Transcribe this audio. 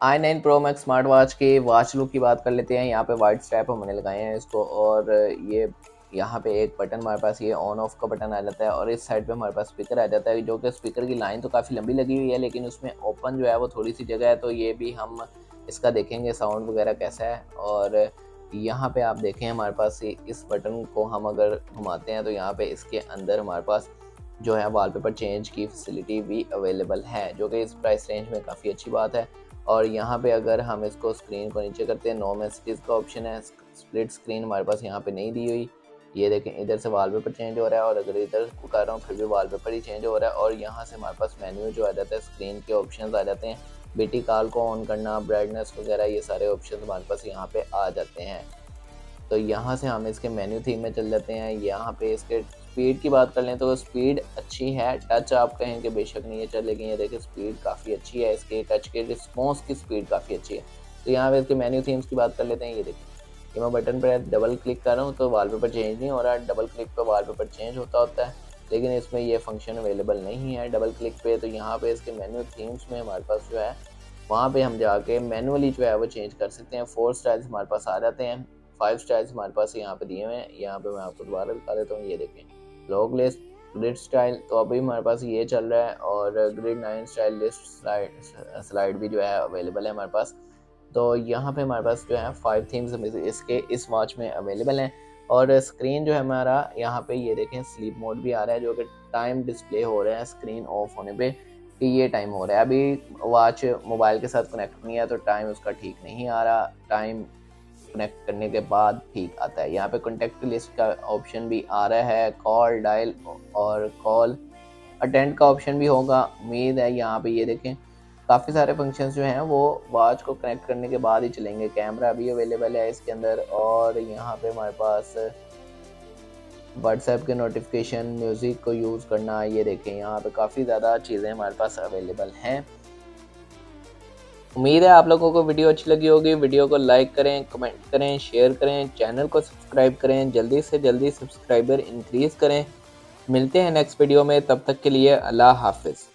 i9 Pro Max smart watch के watch look की बात कर लेते हैं। यहाँ पे वाइट स्ट्रैप हमने लगाए हैं इसको, और ये यहाँ पे एक बटन हमारे पास ये ऑन ऑफ का बटन आ जाता है, और इस साइड पे हमारे पास स्पीकर आ जाता है, जो कि स्पीकर की लाइन तो काफ़ी लंबी लगी हुई है, लेकिन उसमें ओपन जो है वो थोड़ी सी जगह है, तो ये भी हम इसका देखेंगे साउंड वगैरह कैसा है। और यहाँ पे आप देखें हमारे पास इस बटन को हम अगर घुमाते हैं तो यहाँ पे इसके अंदर हमारे पास जो है वॉलपेपर चेंज की फैसिलिटी भी अवेलेबल है, जो कि इस प्राइस रेंज में काफ़ी अच्छी बात है। और यहाँ पे अगर हम इसको स्क्रीन को नीचे करते हैं, नो मैसेजेस का ऑप्शन है, स्प्लिट स्क्रीन हमारे पास यहाँ पे नहीं दी हुई। ये देखें इधर से वॉलपेपर चेंज हो रहा है, और अगर इधर को कर रहा हूँ फिर भी वॉलपेपर ही चेंज हो रहा है। और यहाँ से हमारे पास मेन्यू जो आ जाता है, स्क्रीन के ऑप्शन आ जाते हैं, बीटी कॉल को ऑन करना, ब्राइटनेस वगैरह, ये सारे ऑप्शन हमारे पास यहाँ पे आ जाते हैं। तो यहाँ से हम इसके मेन्यू थीम में चल जाते हैं। यहाँ पे इसके स्पीड की बात कर लें तो स्पीड अच्छी है, टच आप कहें कि बेशक नहीं है चल, लेकिन ये देखिए स्पीड काफ़ी अच्छी है, इसके टच के रिस्पॉन्स की स्पीड काफ़ी अच्छी है। तो यहाँ पे इसके मेन्यू थीम्स की बात कर लेते हैं। ये देखिए कि मैं बटन पर डबल क्लिक कर रहा हूँ तो वॉलपेपर चेंज नहीं हो रहा, डबल क्लिक पर वॉलपेपर चेंज होता है, लेकिन इसमें ये फंक्शन अवेलेबल नहीं है डबल क्लिक पे। तो यहाँ पे इसके मेन्यू थीम्स में हमारे पास जो है वहाँ पे हम जाके मैनुअली जो है वो चेंज कर सकते हैं। 4 स्टाइल्स हमारे पास आ जाते हैं, 5 स्टाइल्स हमारे पास यहाँ पे दिए हुए हैं। यहाँ पे मैं आपको दोबारा दिखा देता हूँ। ये देखें लॉग लिस्ट ग्रिड स्टाइल, तो अभी हमारे पास ये चल रहा है, और ग्रिड 9 स्टाइल लिस्ट स्लाइड भी जो है अवेलेबल है हमारे पास। तो यहाँ पे हमारे पास जो है 5 थीम्स इसके इस वॉच में अवेलेबल हैं। और स्क्रीन जो है हमारा यहाँ पे ये देखें स्लीप मोड भी आ रहा है, जो कि टाइम डिस्प्ले हो रहा है स्क्रीन ऑफ होने पे कि ये टाइम हो रहा है। अभी वॉच मोबाइल के साथ कनेक्ट नहीं है तो टाइम उसका ठीक नहीं आ रहा, टाइम कनेक्ट करने के बाद ठीक आता है। यहाँ पे कॉन्टेक्ट लिस्ट का ऑप्शन भी आ रहा है, कॉल डायल और कॉल अटेंड का ऑप्शन भी होगा उम्मीद है। यहाँ पे ये देखें काफ़ी सारे फंक्शंस जो हैं वो वॉच को कनेक्ट करने के बाद ही चलेंगे। कैमरा भी अवेलेबल है इसके अंदर, और यहाँ पे हमारे पास व्हाट्सएप के नोटिफिकेशन, म्यूज़िक को यूज़ करना, ये देखें यहाँ पे काफ़ी ज़्यादा चीज़ें हमारे पास अवेलेबल हैं। उम्मीद है आप लोगों को वीडियो अच्छी लगी होगी। वीडियो को लाइक करें, कमेंट करें, शेयर करें, चैनल को सब्सक्राइब करें, जल्दी से जल्दी सब्सक्राइबर इंक्रीज़ करें। मिलते हैं नेक्स्ट वीडियो में, तब तक के लिए अल्लाह हाफिज़।